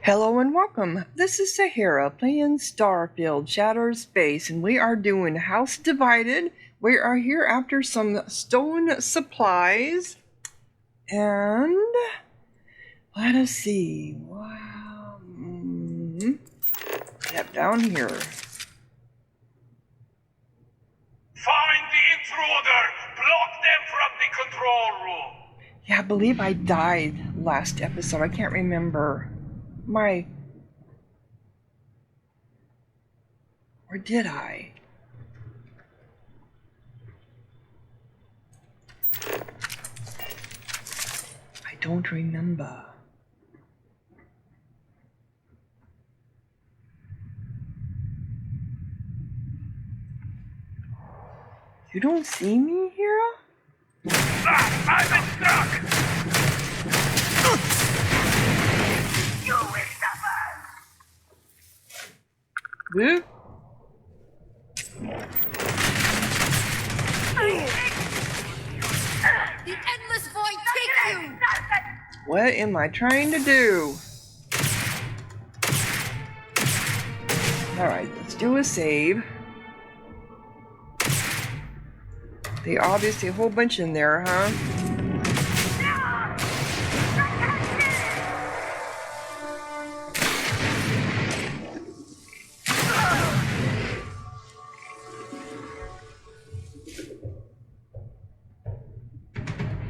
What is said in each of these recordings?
Hello and welcome. This is Sahara playing Starfield Shattered Space, and we are doing House Divided. We are here after some stolen supplies, and let us see. Wow. Step down here. Find the intruder! Block them from the control room! Yeah, I believe I died last episode. I can't remember. Or did I? I don't remember. You don't see me here? I've been struck! You will suffer! Whoop. The endless void take you! What am I trying to do? Alright, let's do a save. They obviously a whole bunch in there, huh?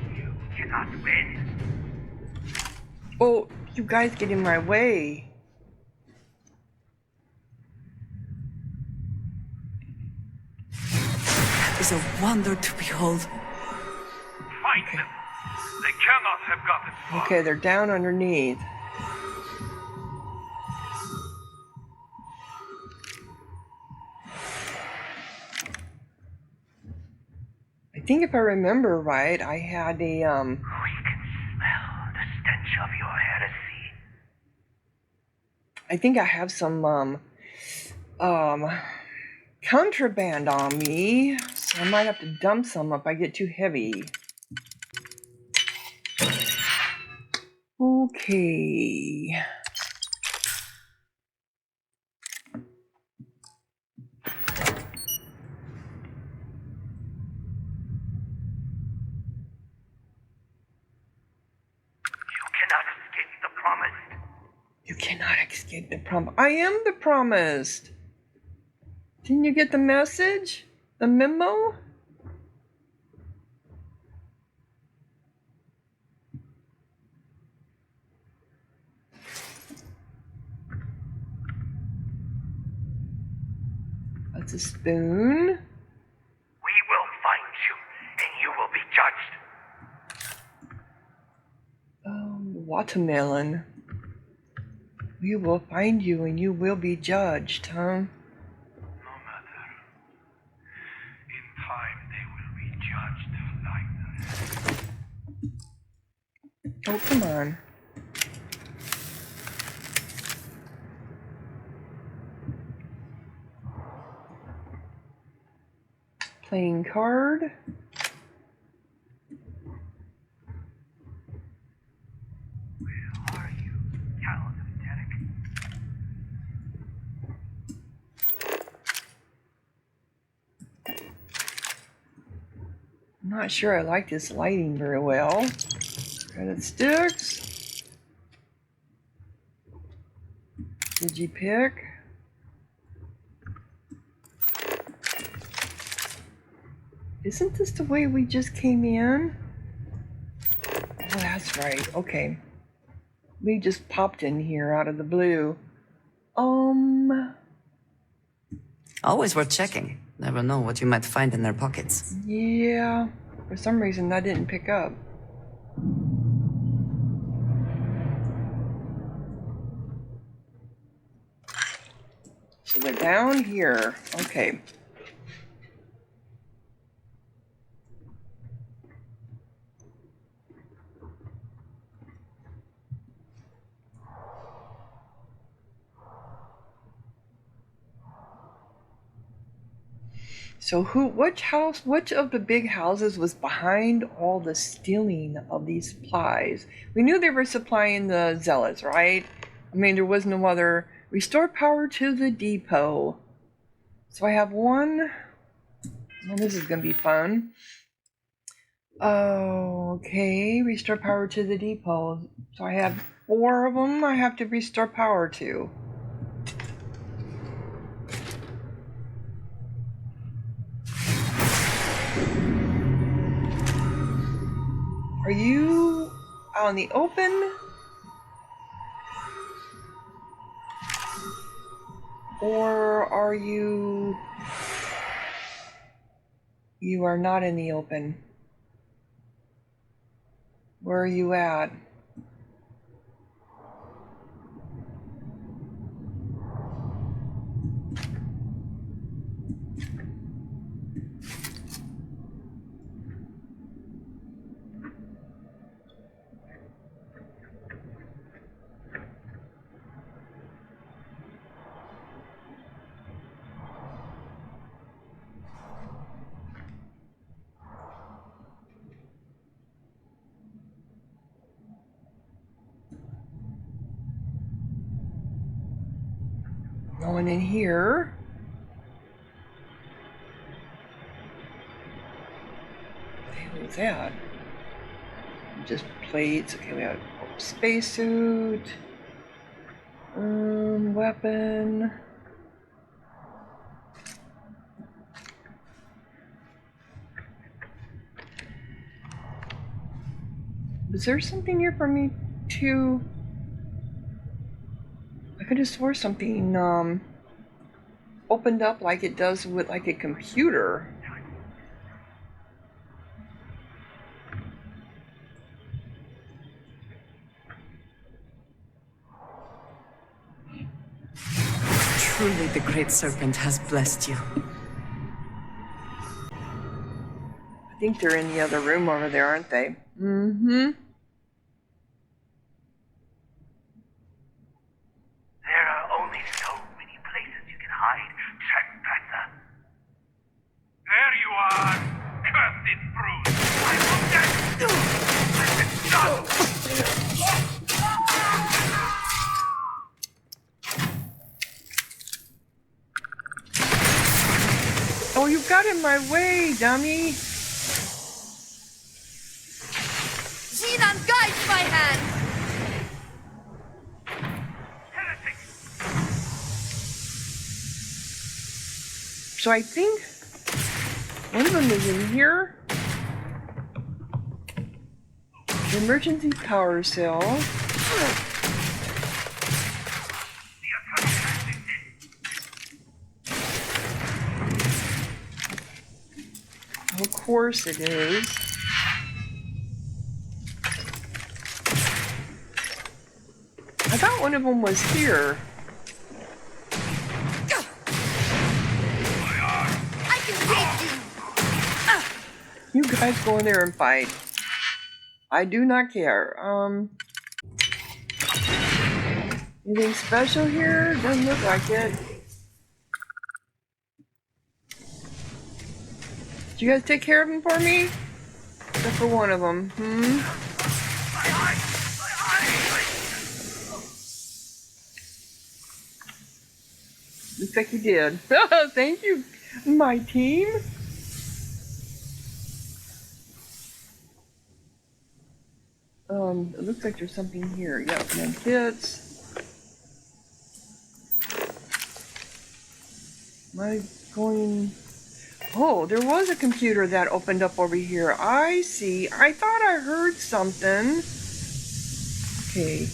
You cannot win. Oh, you guys get in my way. Is a wonder to behold. Fight them! They cannot have gotten far. Okay, they're down underneath. I think if I remember right, I had a We can smell the stench of your heresy. I think I have some contraband on me, so I might have to dump some if I get too heavy. Okay. You cannot escape the promise. I am the promised. Didn't you get the message? The memo? That's a spoon. We will find you, and you will be judged. Watermelon. We will find you and you will be judged, huh? No matter. In time, they will be judged like that. Oh, come on. Playing card. Where are you, coward of Derek? I'm not sure I like this lighting very well. Credit sticks. Digipick. Isn't this the way we just came in? Oh, that's right. Okay. We just popped in here out of the blue. Always worth checking. Never know what you might find in their pockets. Yeah. For some reason, that didn't pick up. So they're down here. Okay. So which of the big houses was behind all the stealing of these supplies? We knew they were supplying the zealots, right? I mean, there was no other. Restore power to the depot. So I have one. Well, this is going to be fun. Oh, okay. Restore power to the depot. So I have 4 of them I have to restore power to. Are you out in the open? Or are you... You are not in the open. Where are you at? Going in here. What the hell is that? Just plates. Okay, we have a spacesuit. Weapon. Is there something here for me to... I could have swore something opened up like it does with like a computer. Truly the Great Serpent has blessed you. I think they're in the other room over there, aren't they? Mm-hmm. There are only so many places you can hide, trespasser. There you are, cursed brute. I will get you. Oh, you got in my way, dummy. Xenon guides my hand! So I think one of them is in here. The emergency power cell. Of course it is. I thought one of them was here. I can take you! You guys go in there and fight. I do not care. Anything special here? Doesn't look like it. Did you guys take care of them for me? Except for one of them. Looks like you did. Thank you, my team. It looks like there's something here. Yep, med kits. Am I going... Oh, there was a computer that opened up over here. I see. I thought I heard something. Okay.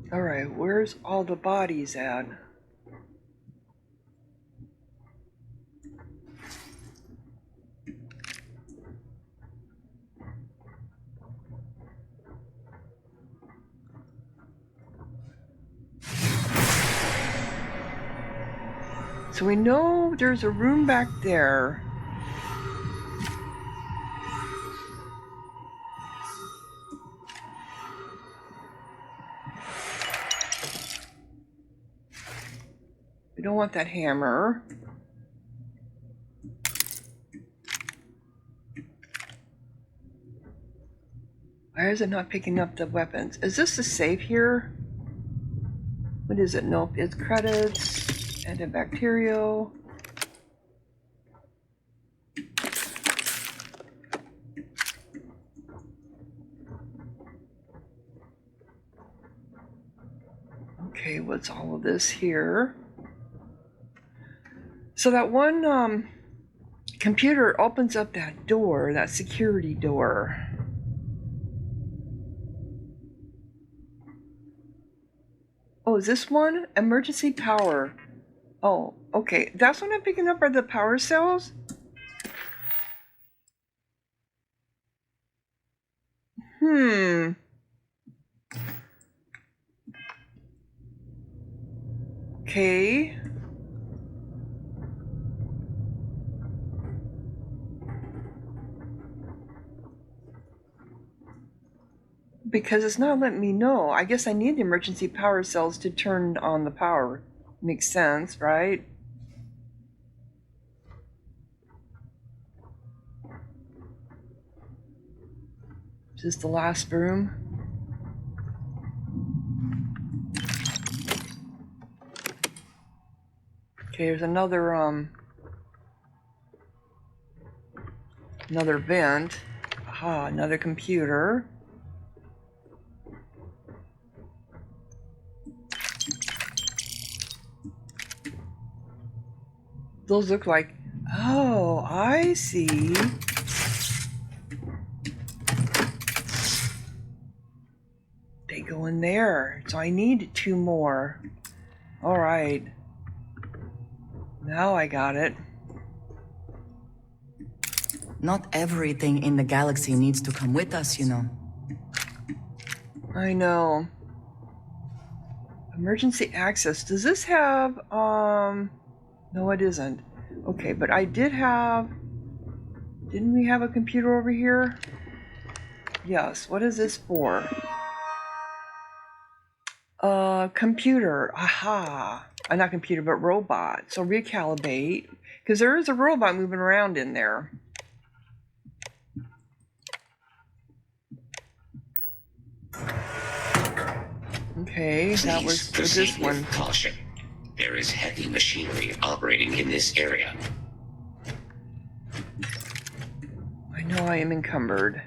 Alright, where's all the bodies at? So we know there's a room back there. don't want that hammer. Why is it not picking up the weapons? Is this the safe here? What is it? Nope, it's credits, antibacterial. Okay, what's all of this here? So that one computer opens up that door, that security door. Oh, is this one? Emergency power. Oh, okay. That's what I'm picking up are the power cells? Okay. Because it's not letting me know. I guess I need the emergency power cells to turn on the power. Makes sense, right? Is this the last room? Okay, there's another vent. Aha, another computer. Those look like, oh, I see. They go in there, so I need 2 more. All right. Now I got it. Not everything in the galaxy needs to come with us, you know. I know. Emergency access. Does this have, no it isn't. Okay, but I did have, didn't we have a computer over here? Yes, what is this for? Computer, aha. Not computer, but robot. So recalibrate, because there is a robot moving around in there. Okay, that was for this one. With caution. There is heavy machinery operating in this area. I know I am encumbered.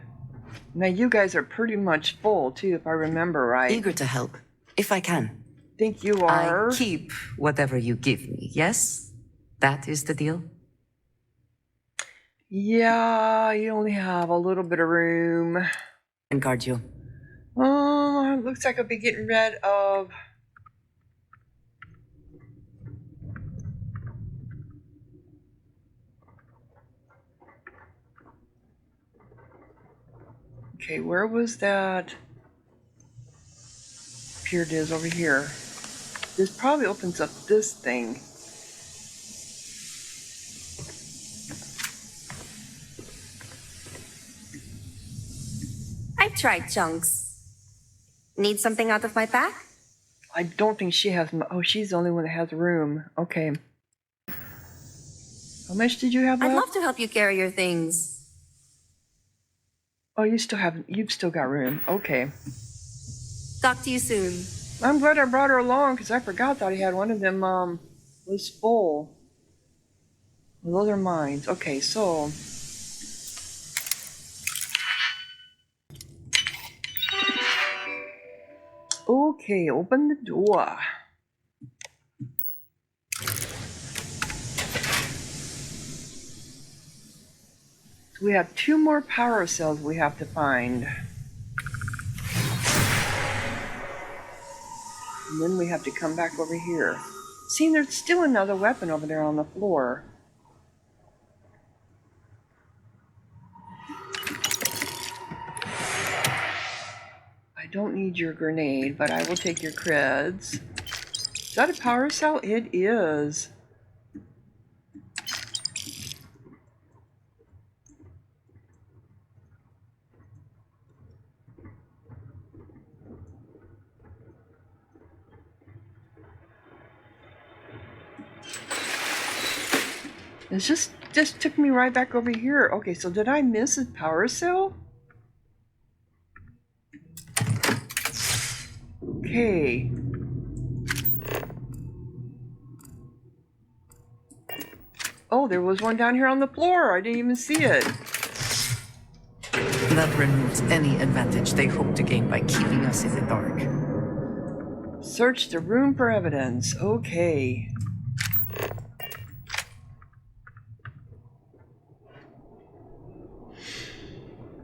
Now you guys are pretty much full too, if I remember right. Eager to help, if I can. Think you are? I keep whatever you give me, yes? That is the deal? Yeah, you only have a little bit of room. And guard you. Oh, it looks like I'll be getting rid of... Okay, where was that? Here it is, over here. This probably opens up this thing. I've tried chunks. Need something out of my pack? I don't think she has... Oh, she's the only one that has room. Okay. How much did you have left? I'd love to help you carry your things. Oh, you've still got room. Okay. Talk to you soon. I'm glad I brought her along because I forgot that I had one of them was full. Well, those are mine. Okay, so okay, open the door. So we have 2 more power cells we have to find. And then we have to come back over here. See, there's still another weapon over there on the floor. I don't need your grenade, but I will take your creds. Is that a power cell? It is. It just took me right back over here. Okay, so did I miss a power cell? Okay. Oh, there was one down here on the floor. I didn't even see it. That removes any advantage they hope to gain by keeping us in the dark. Search the room for evidence. Okay.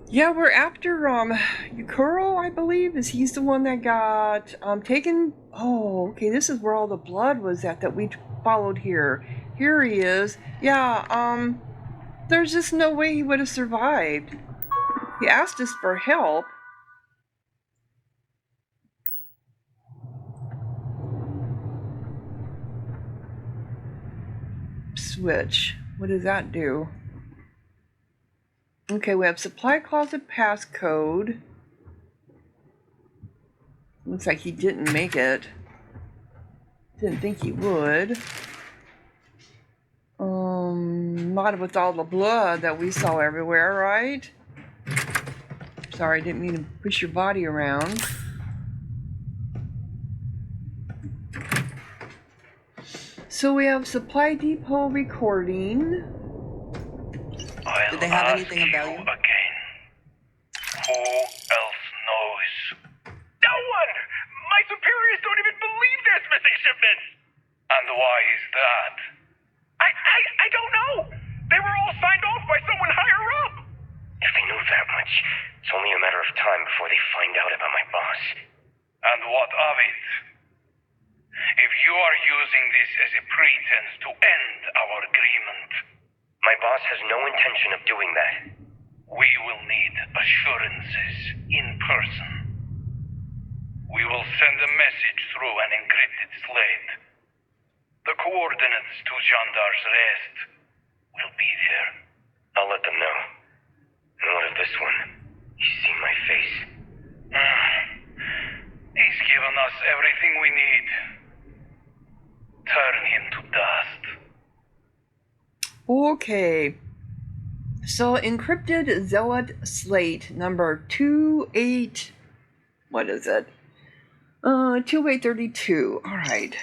Yeah, we're after Yukuro, I believe. Is he's the one that got taken? Oh, okay. This is where all the blood was that we followed here. Here he is. Yeah, there's just no way he would have survived. He asked us for help. Switch. What does that do? Okay, we have supply closet passcode. Looks like he didn't make it. Didn't think he would. Not with all the blood that we saw everywhere, right? Sorry, I didn't mean to push your body around. So we have supply depot recording. I'll Did they have ask anything of value? Again. Who else knows? No one! My superiors don't even believe there's missing shipments! And why is that? I don't know! They were all signed off by someone higher up! If they knew that much, it's only a matter of time before they find out about my boss. And what of it? If you are using this as a pretense to end our agreement, my boss has no intention of doing that. We will need assurances in person. We will send a message through an encrypted slate. The coordinates to Gendar's rest will be there. I'll let them know. And what of this one? You see my face? He's given us everything we need. Turn him to dust. Okay. So encrypted zealot slate number 28. What is it? 2832. All right.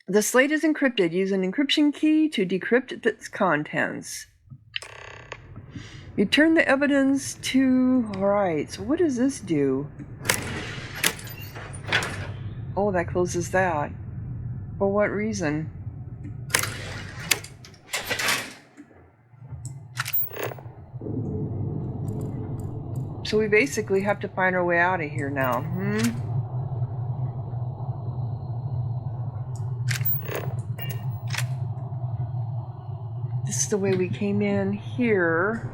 The slate is encrypted. Use an encryption key to decrypt its contents. Return the evidence to... Alright, so what does this do? Oh, that closes that. For what reason? So we basically have to find our way out of here now, This is the way we came in here.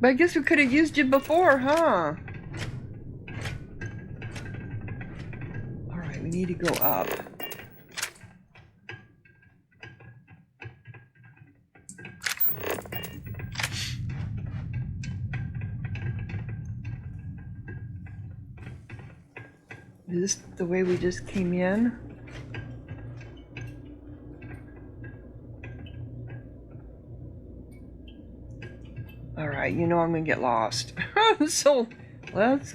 But I guess we could have used it before, huh? Alright, we need to go up. Is this the way we just came in? Alright, you know I'm gonna get lost. So, let's...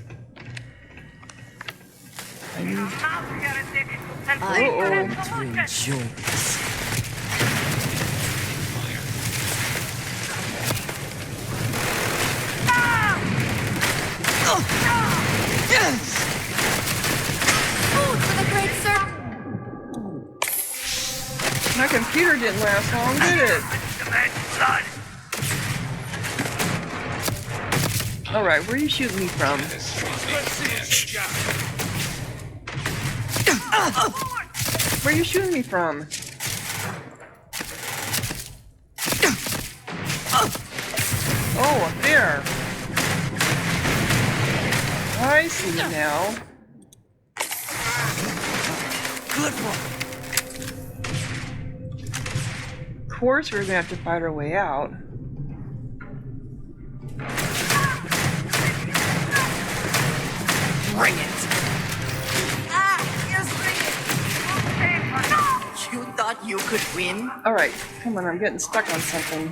I need... I want to enjoy this. Yes! Food for the great sir. My computer didn't last long, did it? Alright, where are you shooting me from? Where are you shooting me from? Oh, up there. I see now. Good one. course we're gonna have to fight our way out. Bring it! Ah! Yes, bring it! You thought you could win? Alright, come on, I'm getting stuck on something.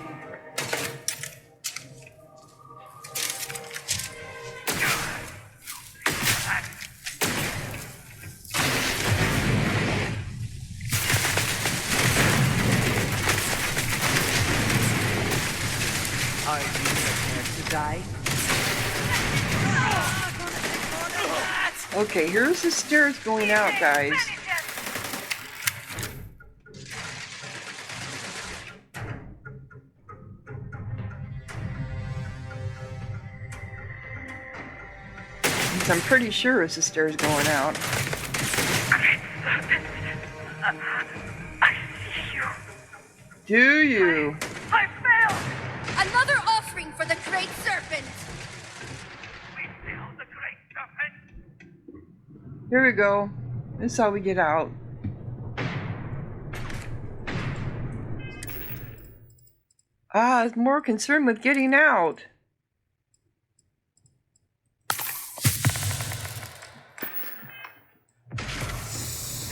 Are you prepared to die? Okay, here's the stairs going out, guys. I'm pretty sure it's the stairs going out. I see you. Do you? I failed. Another offering for the Great Serpent! We failed the great serpent. Here we go. This is how we get out. Ah, I was more concerned with getting out.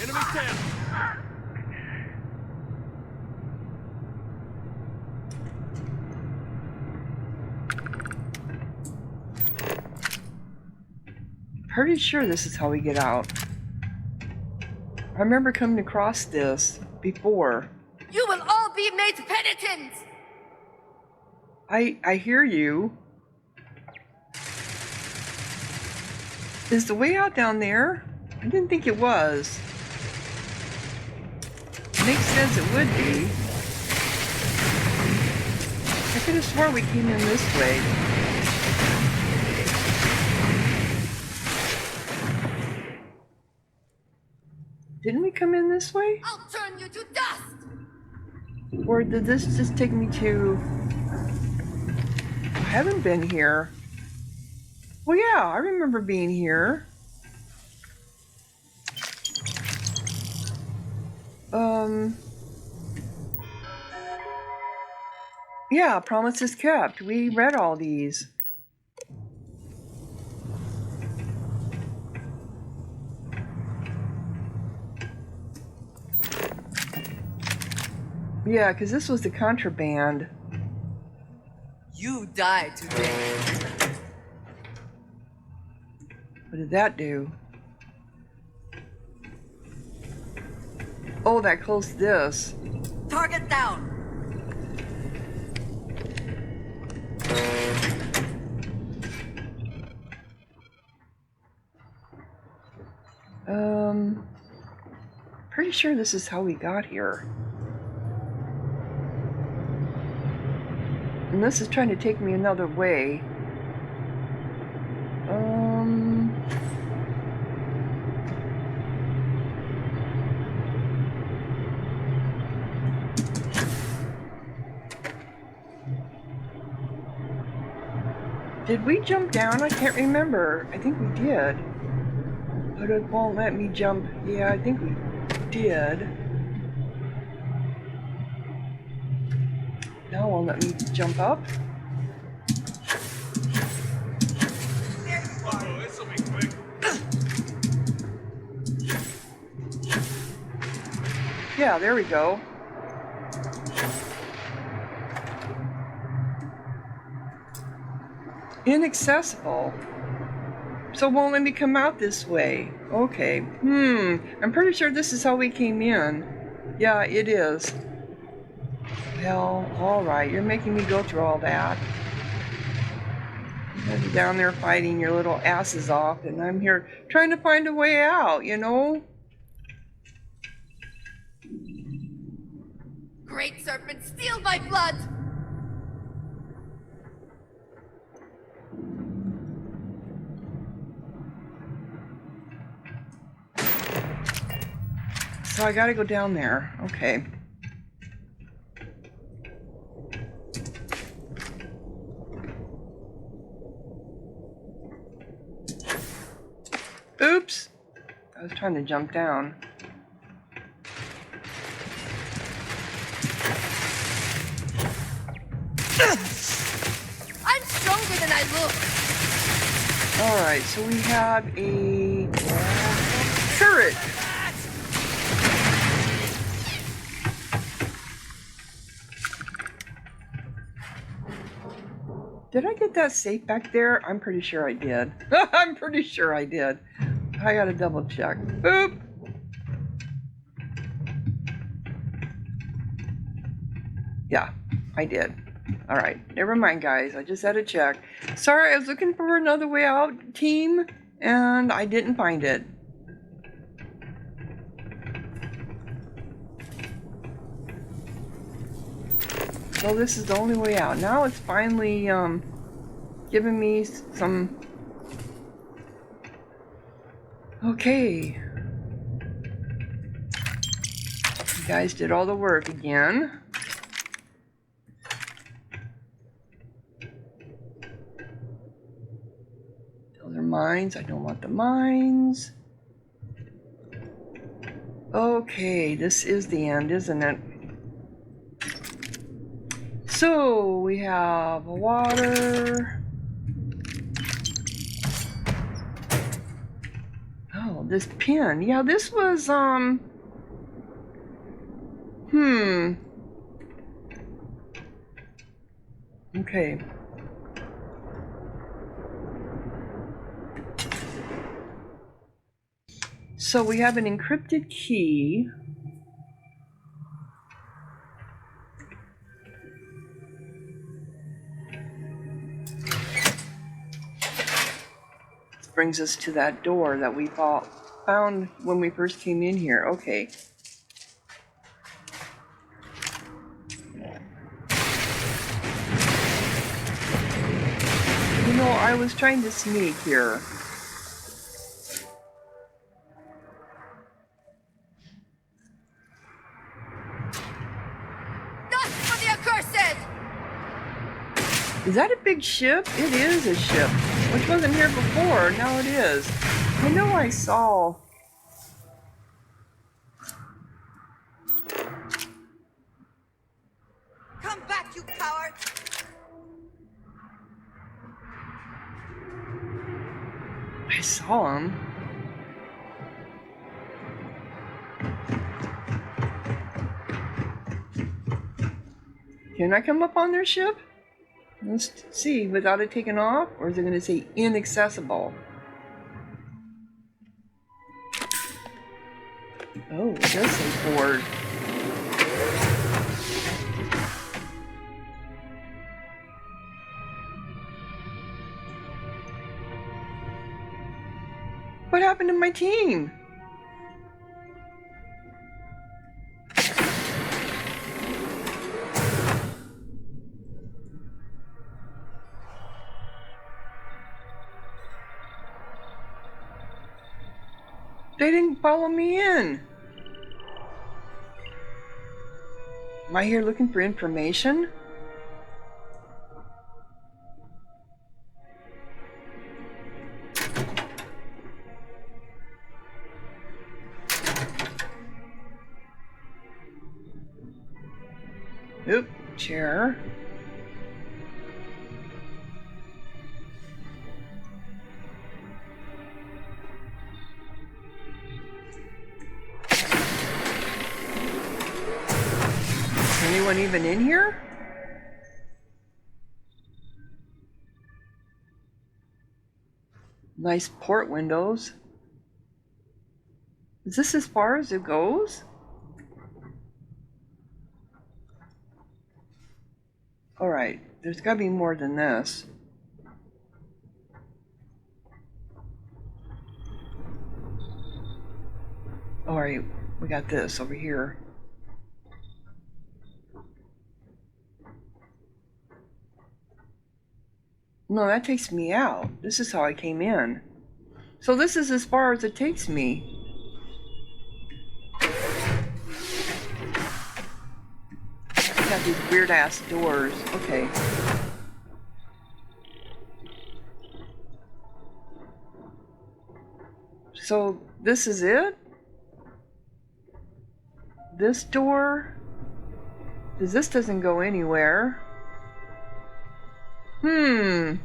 Enemy down. Pretty sure this is how we get out. I remember coming across this before. You will all be made penitent! I hear you. Is the way out down there? I didn't think it was. Makes sense it would be. I could have sworn we came in this way. Didn't we come in this way? I'll turn you to dust! Or did this just take me to... I haven't been here. Well, yeah, I remember being here. Yeah, promises kept. We read all these. Yeah, because this was the contraband. You die today. What did that do? Oh, that closed this. Target down. Pretty sure this is how we got here. And this is trying to take me another way. Did we jump down? I can't remember. I think we did. But it won't let me jump. Yeah, I think we did. Now it won't let me jump up. Oh, this'll be quick. Yeah, there we go. Inaccessible. So it won't let me come out this way. Okay. I'm pretty sure this is how we came in. Yeah, it is. Well, alright. You're making me go through all that. You're down there fighting your little asses off, and I'm here trying to find a way out, you know? Great Serpent, steal my blood! So I gotta go down there. Okay. Oops! I was trying to jump down. I'm stronger than I look. Alright, so we have a turret. Did I get that safe back there? I'm pretty sure I did. I'm pretty sure I did. I gotta double check. Boop. Yeah, I did. Alright, never mind guys, I just had to check. Sorry, I was looking for another way out, team, and I didn't find it. So this is the only way out. Now it's finally giving me some... Okay. You guys did all the work again. Those are mines. I don't want the mines. Okay, this is the end, isn't it? So we have water. Oh, this pin. Yeah, this was Okay. So we have an encrypted key. Brings us to that door that we found when we first came in here. Okay. You know, I was trying to sneak here. Not for the accursed! Is that a big ship? It is a ship. Which wasn't here before, now it is. I know I saw. Come back, you coward! I saw him. Can I come up on their ship? Let's see, without it taken off, or is it going to say inaccessible? Oh, it does say board. What happened to my team? They didn't follow me in. Am I here looking for information? Oop, chair. Anyone even in here? Nice port windows. Is this as far as it goes? Alright, there's gotta be more than this. Alright, we got this over here. No, that takes me out. This is how I came in. So this is as far as it takes me. Got these weird ass doors. Okay. So this is it? This door? This doesn't go anywhere. And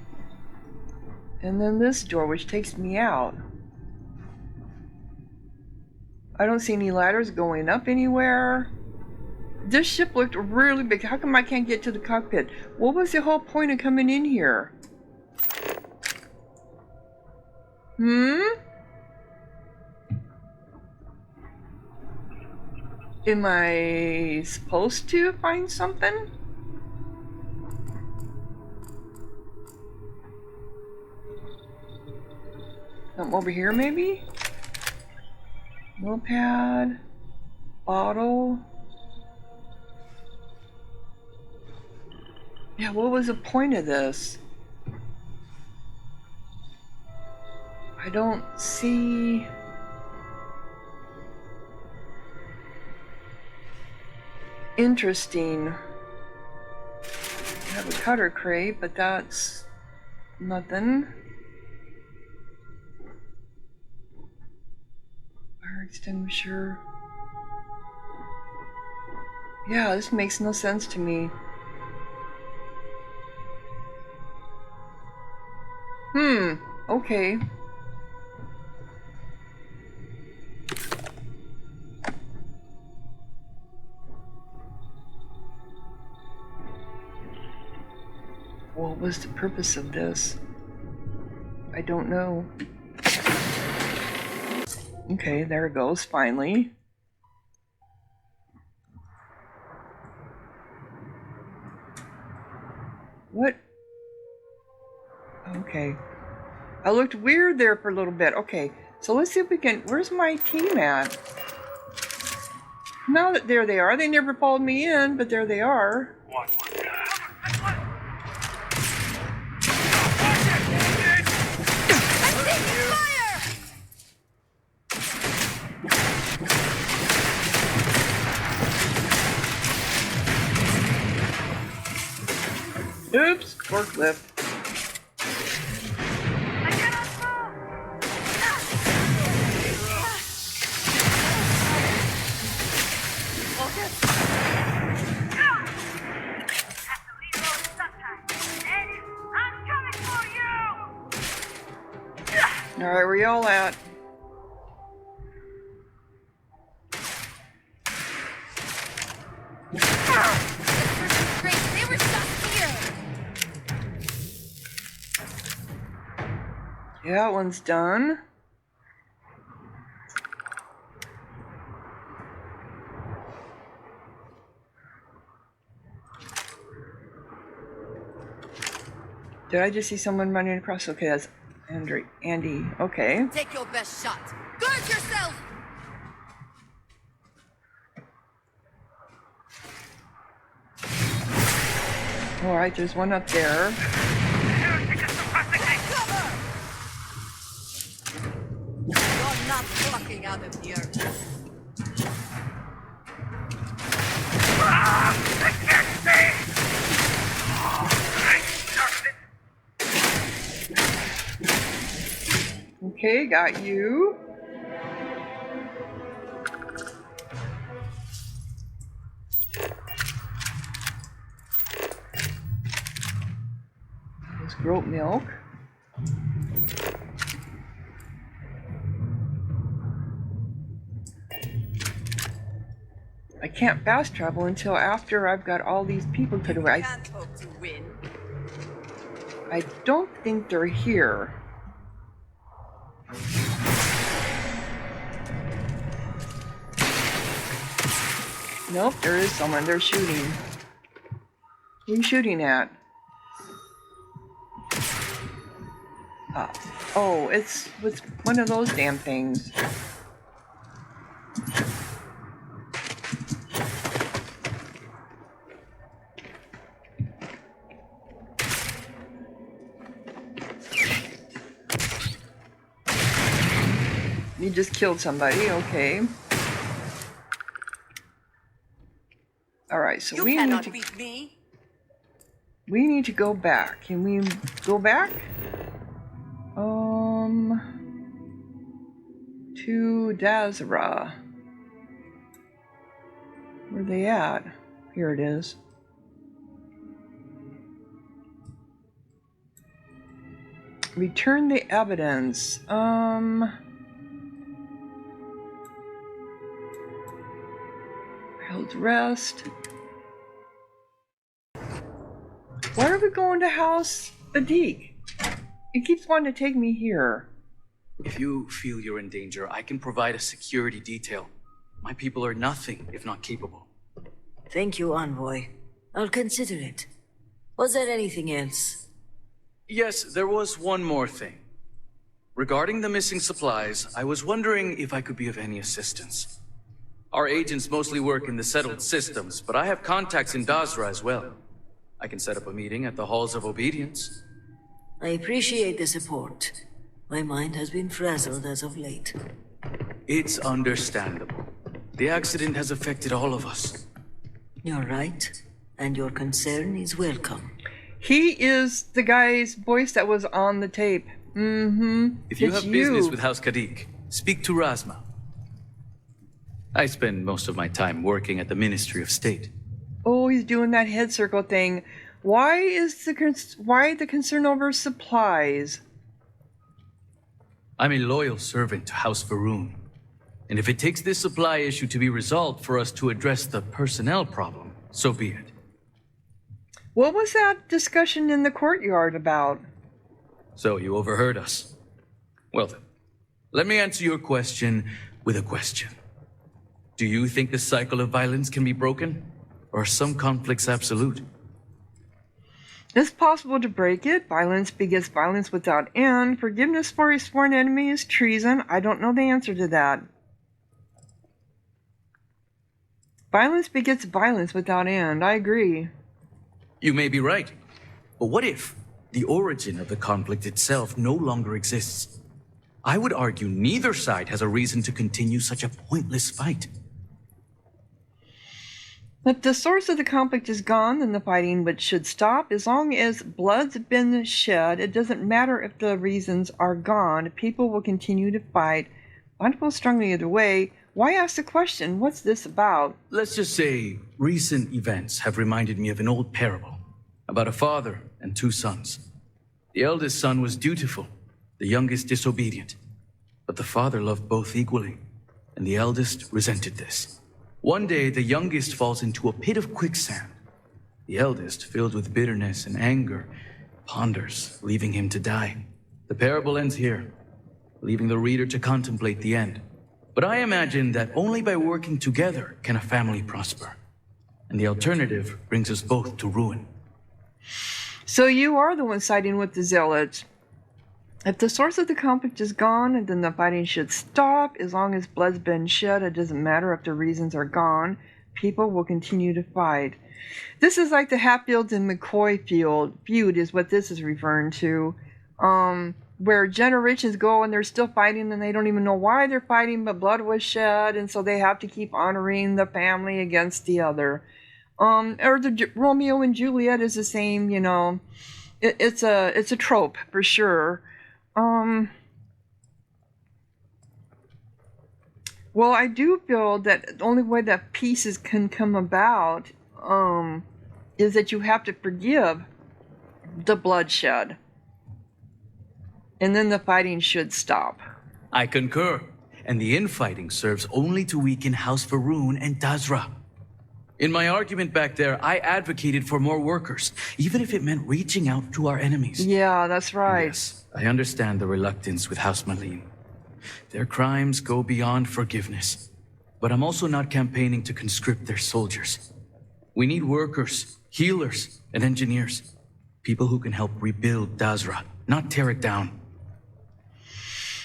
then this door, which takes me out. I don't see any ladders going up anywhere. This ship looked really big. How come I can't get to the cockpit? What was the whole point of coming in here? Am I supposed to find something? Something over here, maybe? Notepad. Bottle. Yeah, what was the point of this? I don't see... Interesting. I have a cutter crate, but that's nothing. Fire extinguisher. Yeah, this makes no sense to me. Okay. What was the purpose of this? I don't know. Okay, there it goes, finally. What? Okay. I looked weird there for a little bit. Okay, so let's see if we can... Where's my team at? Now that there they are. They never followed me in, but there they are. What was that? Oops, forklift. Alright, where y'all at? They were stuck here. Yeah, that one's done. Did I just see someone running across? Okay, that's Andy. Okay. Take your best shot. Guard yourself. Alright, there's one up there. You're not walking out of here. Okay, got you. There's goat milk. I can't fast travel until after I've got all these people put away. Can't hope to win. I don't think they're here. Nope, there is someone. They're shooting. Who are you shooting at? Oh, it's one of those damn things. You just killed somebody, okay. Alright, so we need to beat me. we need to go back. Can we go back? To Dazra. Where are they at? Here it is. Return the evidence. Held rest. Why are we going to House Adik? It keeps wanting to take me here. If you feel you're in danger, I can provide a security detail. My people are nothing if not capable. Thank you, Envoy. I'll consider it. Was there anything else? Yes, there was one more thing. Regarding the missing supplies, I was wondering if I could be of any assistance. Our agents mostly work in the settled systems, but I have contacts in Dazra as well. I can set up a meeting at the Halls of Obedience. I appreciate the support. My mind has been frazzled as of late. It's understandable. The accident has affected all of us. You're right, and your concern is welcome. He is the guy's voice that was on the tape. If you It's have business with House Kadik, speak to Razma. I spend most of my time working at the Ministry of State. Oh, he's doing that head circle thing. Why the concern over supplies? I'm a loyal servant to House Varun. And if it takes this supply issue to be resolved for us to address the personnel problem, so be it. What was that discussion in the courtyard about? So you overheard us. Well then, let me answer your question with a question. Do you think the cycle of violence can be broken? Or are some conflicts absolute? It's possible to break it. Violence begets violence without end. Forgiveness for a sworn enemy is treason. I don't know the answer to that. Violence begets violence without end. I agree. You may be right. But what if the origin of the conflict itself no longer exists? I would argue neither side has a reason to continue such a pointless fight. If the source of the conflict is gone, then the fighting should stop. As long as blood's been shed, it doesn't matter if the reasons are gone. People will continue to fight. I feel strongly either way. Why ask the question? What's this about? Let's just say recent events have reminded me of an old parable about a father and two sons. The eldest son was dutiful, the youngest disobedient. But the father loved both equally, and the eldest resented this. One day, the youngest falls into a pit of quicksand. The eldest, filled with bitterness and anger, ponders, leaving him to die. The parable ends here, leaving the reader to contemplate the end. But I imagine that only by working together can a family prosper. And the alternative brings us both to ruin. So you are the one siding with the zealots. If the source of the conflict is gone, then the fighting should stop. As long as blood's been shed, it doesn't matter if the reasons are gone. People will continue to fight. This is like the Hatfield and McCoy feud is what this is referring to. Where generations go and they're still fighting and they don't even know why they're fighting, but blood was shed, and so they have to keep honoring the family against the other. Or the Romeo and Juliet is the same, you know. It's a trope for sure. Well, I do feel that the only way that peace can come about is that you have to forgive the bloodshed. And then the fighting should stop. I concur. And the infighting serves only to weaken House Varun and Dazra. In my argument back there, I advocated for more workers, even if it meant reaching out to our enemies. Yeah, that's right. Yes, I understand the reluctance with House Malin. Their crimes go beyond forgiveness. But I'm also not campaigning to conscript their soldiers. We need workers, healers, and engineers. People who can help rebuild Dazra, not tear it down.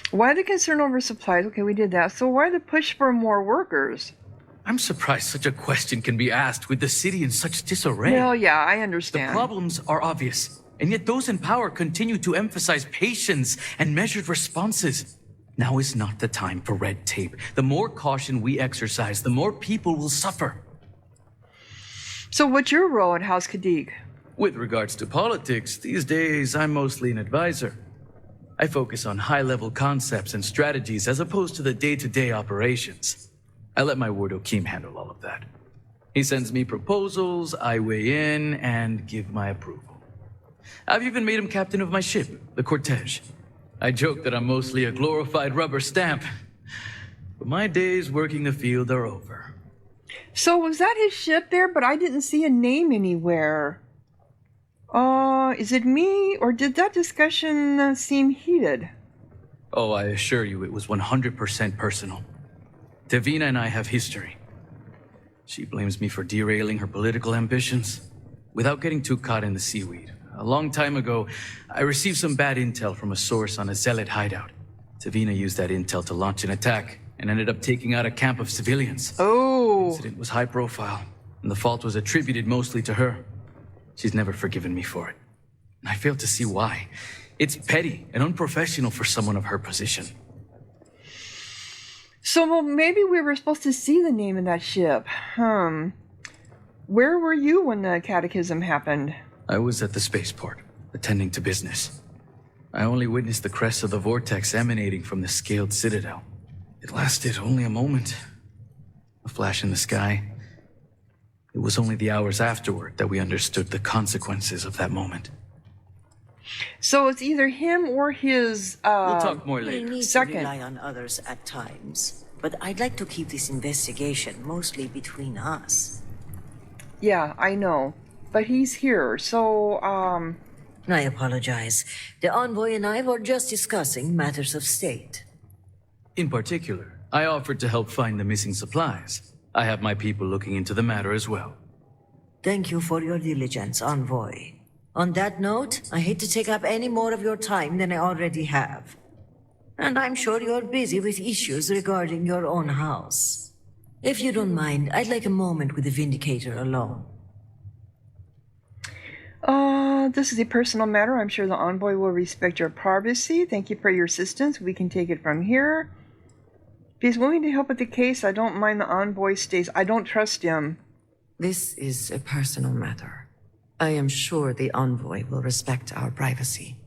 Why the concern over supplies? Okay, we did that. So why the push for more workers? I'm surprised such a question can be asked with the city in such disarray. Well, yeah, I The understand. problems are obvious, and yet those in power continue to emphasize patience and measured responses. Now is not the time for red tape. The more caution we exercise, the more people will suffer. So what's your role at House Kadik? With regards to politics, these days I'm mostly an advisor. I focus on high-level concepts and strategies as opposed to the day-to-day operations. I let my ward Okim handle all of that. He sends me proposals, I weigh in, and give my approval. I've even made him captain of my ship, the Cortege. I joke that I'm mostly a glorified rubber stamp. But my days working the field are over. So was that his ship there? But I didn't see a name anywhere. Is it me, or did that discussion seem heated? Oh, I assure you, it was 100% personal. Davina and I have history. She blames me for derailing her political ambitions. Without getting too caught in the seaweed, a long time ago, I received some bad intel from a source on a zealot hideout. Davina used that intel to launch an attack and ended up taking out a camp of civilians. Oh. The incident was high profile, and the fault was attributed mostly to her. She's never forgiven me for it. And I fail to see why. It's petty and unprofessional for someone of her position. So well, maybe we were supposed to see the name of that ship. Where were you when the cataclysm happened? I was at the spaceport, attending to business. I only witnessed the crest of the vortex emanating from the scaled citadel. It lasted only a moment. A flash in the sky. It was only the hours afterward that we understood the consequences of that moment. So it's either him or his, We'll talk more We later. need to Second. rely on others at times, but I'd like to keep this investigation mostly between us. Yeah, I know. But he's here, so, I apologize. The envoy and I were just discussing matters of state. In particular, I offered to help find the missing supplies. I have my people looking into the matter as well. Thank you for your diligence, envoy. On that note, I hate to take up any more of your time than I already have. And I'm sure you're busy with issues regarding your own house. If you don't mind, I'd like a moment with the Vindicator alone. this is a personal matter. I'm sure the envoy will respect your privacy. Thank you for your assistance. We can take it from here. If he's willing to help with the case, I don't mind the envoy stays. I don't trust him. This is a personal matter. I am sure the envoy will respect our privacy.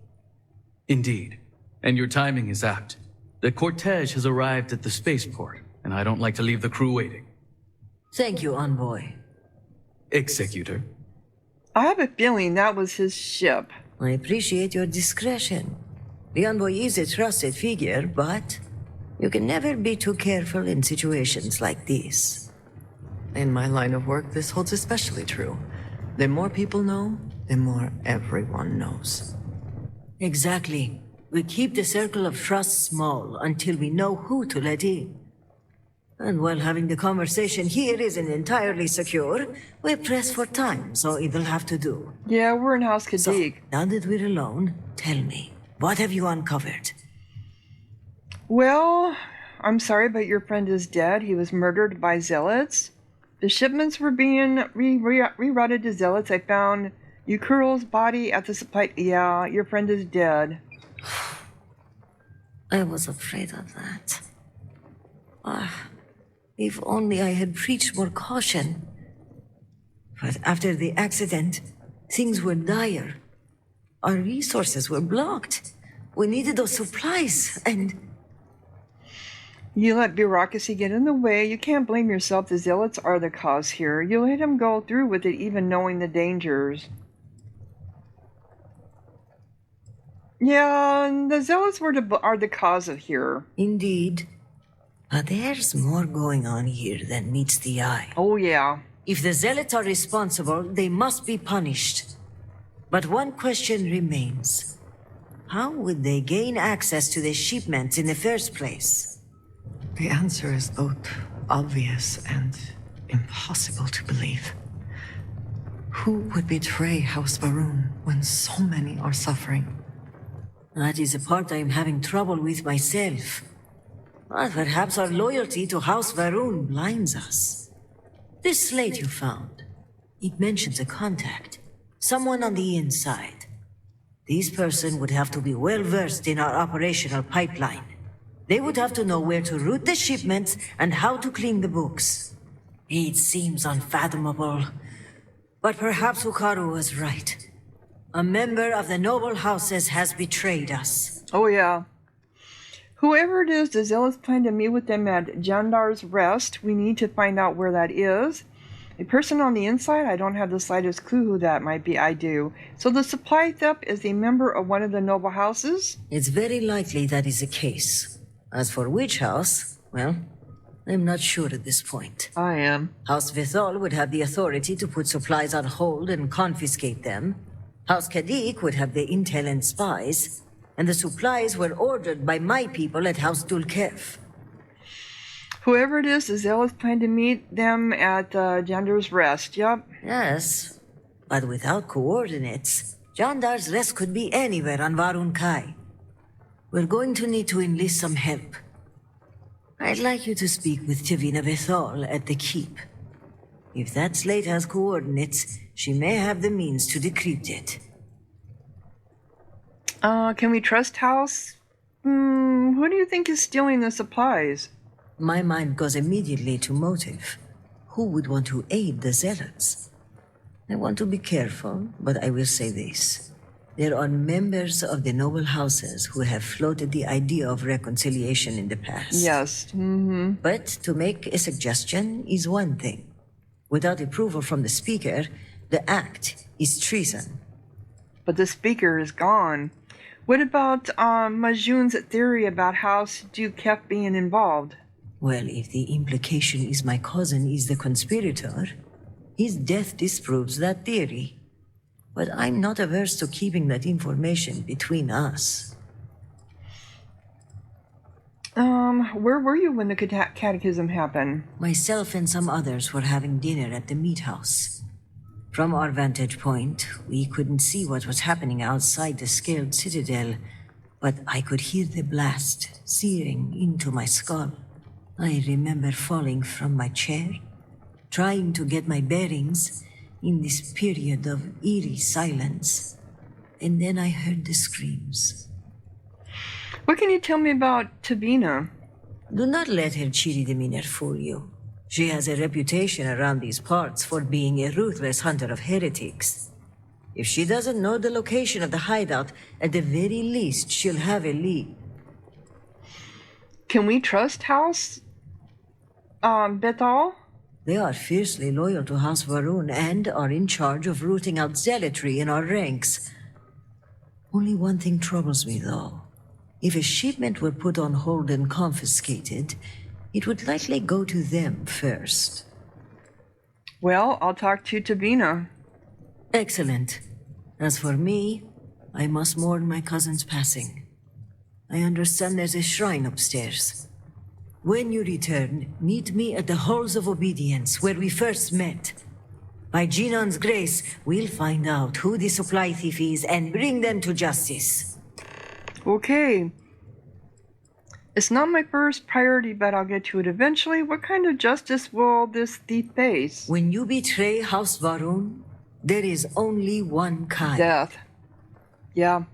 Indeed. And your timing is apt. The cortege has arrived at the spaceport, and I don't like to leave the crew waiting. Thank you, envoy. Executor. I have a feeling that was his ship. I appreciate your discretion. The envoy is a trusted figure, but you can never be too careful in situations like this. In my line of work, this holds especially true. The more people know, the more everyone knows. Exactly. We keep the circle of trust small until we know who to let in. And while having the conversation here isn't entirely secure, we're pressed for time, so it'll have to do. Yeah, we're in House So, Kadik. now that we're alone, tell me, what have you uncovered? Well, I'm sorry, but your friend is dead. He was murdered by zealots. The shipments were being rerouted to zealots. I found Yukuro's body at the supply. Yeah, your friend is dead. I was afraid of that. If only I had preached more caution. But after the accident, things were dire. Our resources were blocked. We needed those supplies, and You let bureaucracy get in the way. You can't blame yourself. The zealots are the cause here. You let him go through with it, even knowing the dangers. Yeah, and the zealots are the cause of here. indeed. But there's more going on here than meets the eye. Oh, yeah. If the zealots are responsible, they must be punished. But one question remains. How would they gain access to the shipments in the first place? The answer is both obvious and impossible to believe. Who would betray House Varun when so many are suffering? That is a part I am having trouble with myself. But perhaps our loyalty to House Varun blinds us. This slate you found, it mentions a contact. Someone on the inside. This person would have to be well versed in our operational pipeline. They would have to know where to route the shipments and how to clean the books. It seems unfathomable. But perhaps Hukaru was right. A member of the noble houses has betrayed us. Oh, yeah. Whoever it is, the zealots plan to meet with them at Jandar's Rest. We need to find out where that is. A person on the inside? I don't have the slightest clue who that might be. I do. So the supply theft is a member of one of the noble houses? It's very likely that is the case. As for which house, well, I'm not sure at this point. I am. House Vithol would have the authority to put supplies on hold and confiscate them. House Kadik would have the intel and spies. And the supplies were ordered by my people at House Dulkev. Whoever it is, the Zealots plan to meet them at Jandar's Rest. Yup. Yes, but without coordinates, Jandar's Rest could be anywhere on Varun Kai. We're going to need to enlist some help. I'd like you to speak with Tivina Vithol at the keep. If that slate has coordinates, she may have the means to decrypt it. Can we trust House? Who do you think is stealing the supplies? My mind goes immediately to motive. Who would want to aid the zealots? I want to be careful, but I will say this. There are members of the noble houses who have floated the idea of reconciliation in the past. Yes. But to make a suggestion is one thing. Without approval from the speaker, the act is treason. But the speaker is gone. What about Majun's theory about House Dukef being involved? Well, if the implication is my cousin is the conspirator, his death disproves that theory. But I'm not averse to keeping that information between us. Where were you when the catechism happened? Myself and some others were having dinner at the meat house. From our vantage point, we couldn't see what was happening outside the scaled citadel, but I could hear the blast searing into my skull. I remember falling from my chair, trying to get my bearings in this period of eerie silence, and then I heard the screams. What can you tell me about Tabina? Do not let her cheery demeanor fool you. She has a reputation around these parts for being a ruthless hunter of heretics. If she doesn't know the location of the hideout, at the very least, she'll have a lead. Can we trust House Bethal? They are fiercely loyal to House Varun and are in charge of rooting out zealotry in our ranks. Only one thing troubles me, though. If a shipment were put on hold and confiscated, it would likely go to them first. Well, I'll talk to Tabina. Excellent. As for me, I must mourn my cousin's passing. I understand there's a shrine upstairs. When you return, meet me at the Halls of Obedience, where we first met. By Jinan's grace, we'll find out who the supply thief is and bring them to justice. Okay. It's not my first priority, but I'll get to it eventually. What kind of justice will this thief face? When you betray House Varun, there is only one kind. Death. Yeah.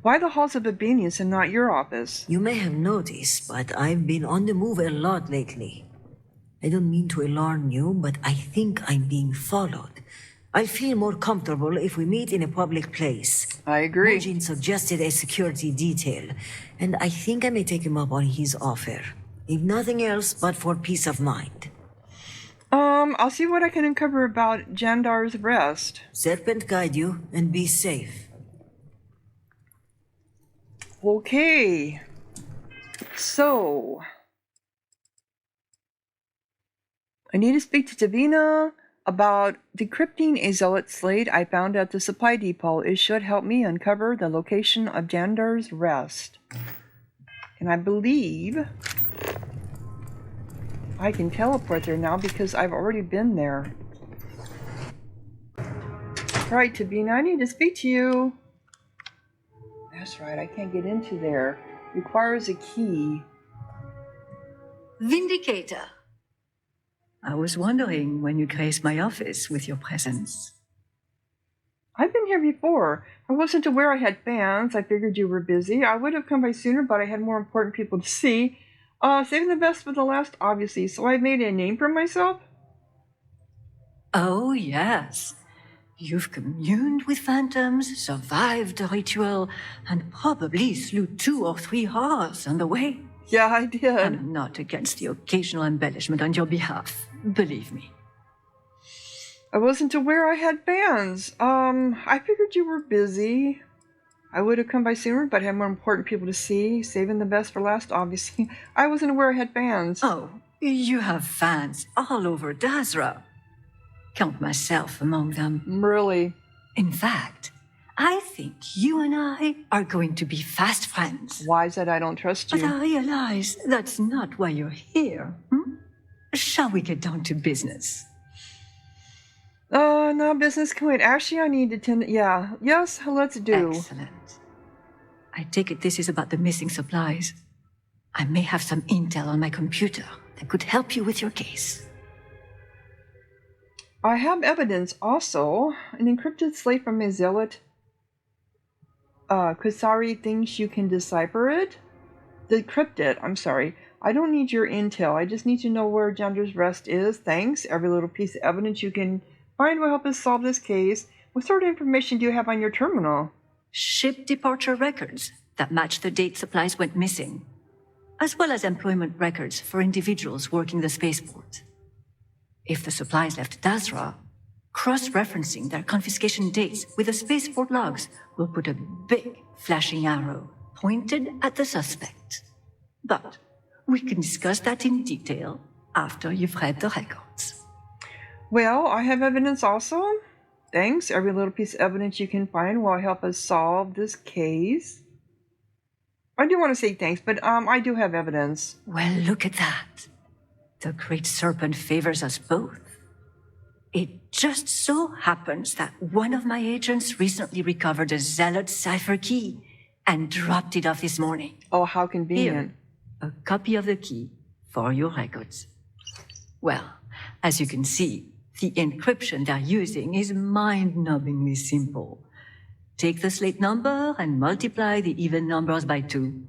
Why the Halls of Obedience and not your office? You may have noticed, but I've been on the move a lot lately. I don't mean to alarm you, but I think I'm being followed. I feel more comfortable if we meet in a public place. I agree. Mujin suggested a security detail, and I think I may take him up on his offer. If nothing else, but for peace of mind. I'll see what I can uncover about Jandar's Rest. Serpent guide you, and be safe. Okay. So, I need to speak to Davina about decrypting a zealot slate I found at the supply depot. It should help me uncover the location of Jandar's Rest. And I believe I can teleport there now because I've already been there. Right, Tabina, I need to speak to you. That's right, I can't get into there. Requires a key. Vindicator. I was wondering when you'd grace my office with your presence. I've been here before. I wasn't aware I had fans. I figured you were busy. I would have come by sooner, but I had more important people to see. Saving the best for the last, obviously, so I made a name for myself. Oh, yes. You've communed with phantoms, survived a ritual, and probably slew 2 or 3 horrors on the way. Yeah, I did. I'm not against the occasional embellishment on your behalf, believe me. I wasn't aware I had bands. I figured you were busy. I would have come by sooner, but I had more important people to see. Saving the best for last, obviously. I wasn't aware I had bands. Oh, you have fans all over Dazra. Count myself among them. Really? In fact, I think you and I are going to be fast friends. Why is that I don't trust But you? I realize that's not why you're here. Shall we get down to business? No, business can wait. Actually, I need to tend. Yeah. Yes, let's do. Excellent. I take it this is about the missing supplies. I may have some intel on my computer that could help you with your case. I have evidence also. An encrypted slate from a zealot. Kusari thinks you can decipher it. Decrypt it. I'm sorry. I don't need your intel. I just need to know where Gender's Rest is. Thanks. Every little piece of evidence you can find will help us solve this case. What sort of information do you have on your terminal? Ship departure records that match the date supplies went missing, as well as employment records for individuals working the spaceport. If the supplies left Dazra, cross-referencing their confiscation dates with the spaceport logs will put a big flashing arrow pointed at the suspect. But we can discuss that in detail after you've read the records. Well, I have evidence also. Thanks. Every little piece of evidence you can find will help us solve this case. I do want to say thanks, but I do have evidence. Well, look at that. The Great Serpent favors us both. It just so happens that one of my agents recently recovered a Zealot cipher key and dropped it off this morning. Oh, how convenient. Here, a copy of the key for your records. Well, as you can see, the encryption they're using is mind-numbingly simple. Take the slate number and multiply the even numbers by 2.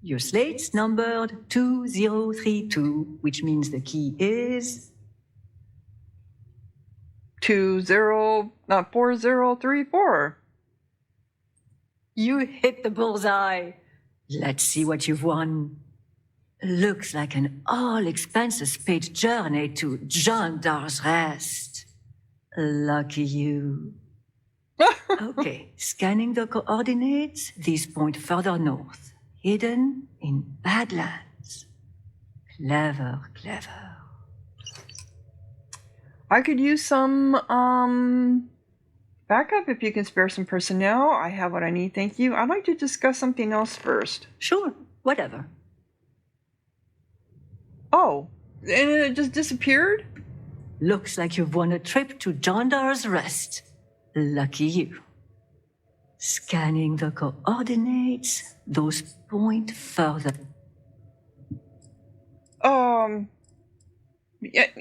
Your slate's numbered 2032, which means the key is 4034. You hit the bullseye. Let's see what you've won. Looks like an all-expenses paid journey to Gendar's Rest. Lucky you. Okay, scanning the coordinates, these point further north, hidden in Badlands. Clever, clever. I could use some backup if you can spare some personnel. I have what I need, thank you. I'd like to discuss something else first. Sure, whatever. Oh, and it just disappeared? Looks like you've won a trip to Gendar's Rest. Lucky you. Scanning the coordinates, those point further.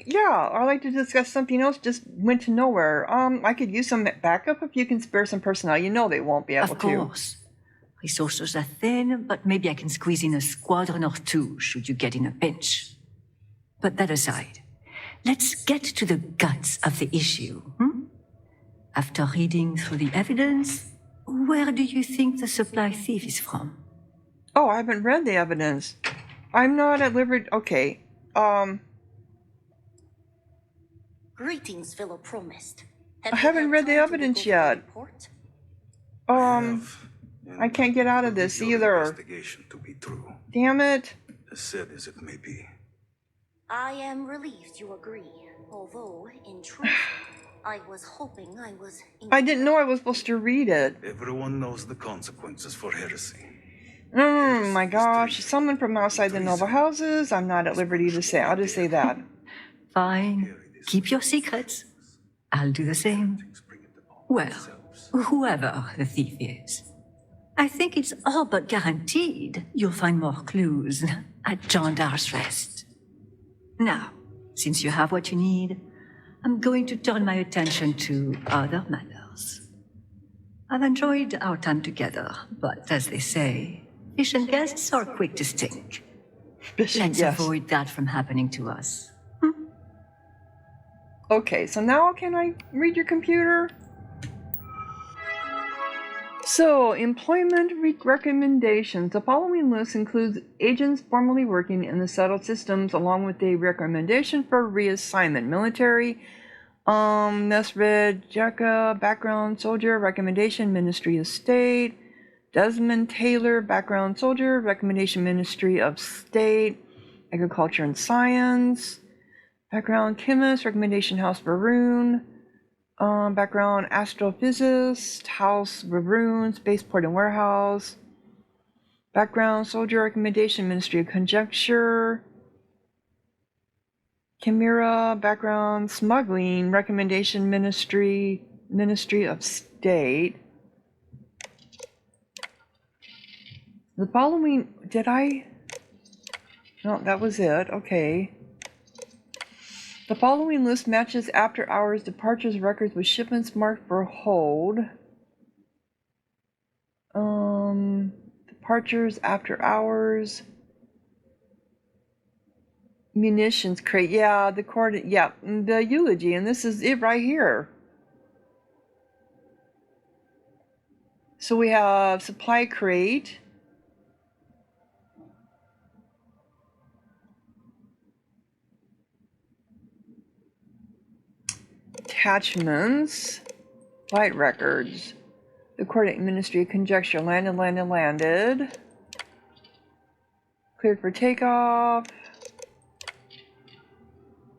Yeah, I'd like to discuss something else, just went to nowhere. I could use some backup if you can spare some personnel. You know they won't be able to. Of course. Resources are thin, but maybe I can squeeze in a squadron or 2 should you get in a pinch. But that aside, let's get to the guts of the issue. After reading through the evidence, where do you think the supply thief is from? Oh, I haven't read the evidence. I'm not at liberty. Okay. Greetings, fellow promised. I haven't read the evidence yet. I can't get out of this either. Investigation to be true, Damn it. as sad as it may be. I am relieved you agree, although, in truth, I was hoping I was... I didn't know I was supposed to read it. Everyone knows the consequences for heresy. My gosh. Someone from outside the noble houses. I'm not at liberty to say. I'll just say that. Fine. Keep your secrets. I'll do the same. Well, whoever the thief is, I think it's all but guaranteed you'll find more clues at Gendar's Rest. Now, since you have what you need, I'm going to turn my attention to other matters. I've enjoyed our time together, but as they say, fish and guests are quick to stink. Let's avoid that from happening to us. Okay, so now can I read your computer? So, employment recommendations. The following list includes agents formerly working in the settled systems along with a recommendation for reassignment. Military, Nesrid Jekka, background soldier, recommendation, Ministry of State. Desmond Taylor, background soldier, recommendation, Ministry of State. Agriculture and Science. Background chemist, recommendation, House Varun. Background astrophysicist, House Varun, spaceport and warehouse. Background soldier, recommendation, Ministry of Conjecture. Chimera, background smuggling, recommendation, Ministry of State. The following, did I? No, that was it. Okay. The following list matches after hours departures records with shipments marked for hold. Departures after hours. Munitions crate. Yeah, the coordinate. Yeah, the eulogy, and this is it right here. So we have supply crate. Attachments, flight records, the coordinate Ministry of Conjecture, landed, cleared for takeoff,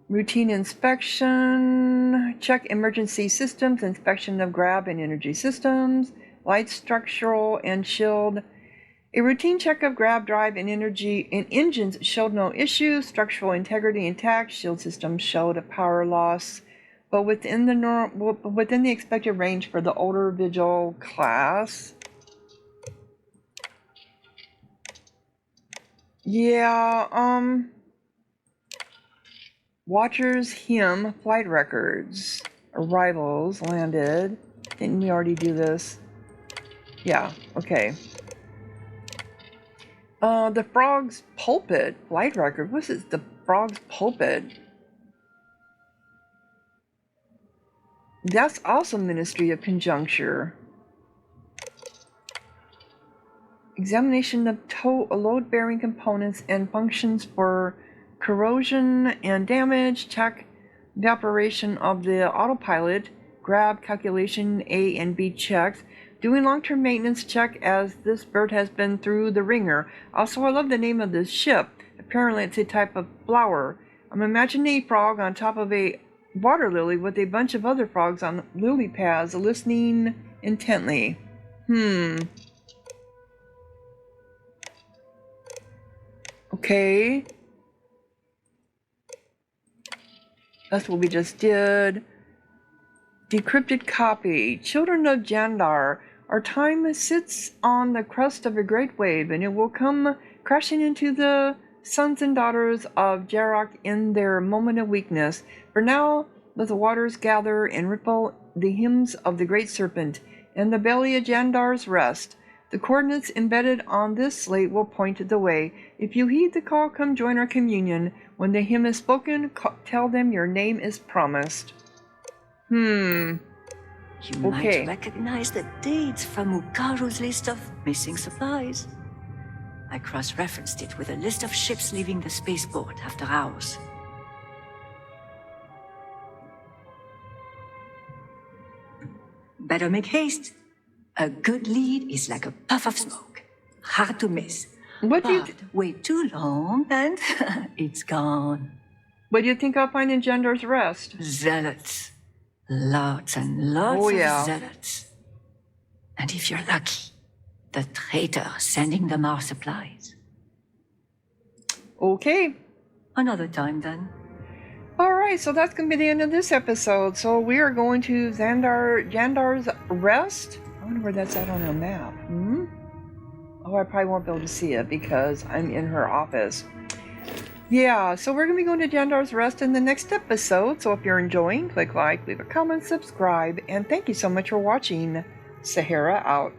routine inspection, check emergency systems, inspection of grab and energy systems, light structural and shield. A routine check of grab, drive, and energy and engines showed no issues, structural integrity intact, shield system showed a power loss, but within the expected range for the older Vigil class. Yeah, Watchers, him, flight records, arrivals, landed. Didn't we already do this? Yeah, okay. The Frog's Pulpit, flight record. What's it? The Frog's Pulpit. That's also Ministry of Conjuncture. Examination of load-bearing components and functions for corrosion and damage. Check the operation of the autopilot. Grab calculation A and B checks. Doing long-term maintenance check as this bird has been through the ringer. Also, I love the name of this ship. Apparently it's a type of flower. I'm imagining a frog on top of a water lily with a bunch of other frogs on lily pads listening intently. Okay. That's what we just did. Decrypted copy. Children of Jandar. Our time sits on the crest of a great wave, and it will come crashing into the sons and daughters of Jarok in their moment of weakness. For now, let the waters gather and ripple the hymns of the great serpent, and the belly of Jandar's rest. The coordinates embedded on this slate will point the way. If you heed the call, come join our communion. When the hymn is spoken, tell them your name is promised. You Okay. might recognize the dates from Mukaru's list of missing supplies. I cross-referenced it with a list of ships leaving the spaceport after hours. Better make haste. A good lead is like a puff of smoke. Hard to miss. What do you But wait too long and it's gone. What do you think I'll find in Jandar's Rest? Zealots. Lots and lots Oh, yeah. of zealots. And if you're lucky, the traitor sending them our supplies. Okay. Another time then. Alright, so that's going to be the end of this episode. So we are going to Jandar's Rest. I wonder where that's at on the map. Oh, I probably won't be able to see it because I'm in her office. Yeah, so we're going to be going to Jandar's Rest in the next episode. So if you're enjoying, click like, leave a comment, subscribe, and thank you so much for watching. Sahara out.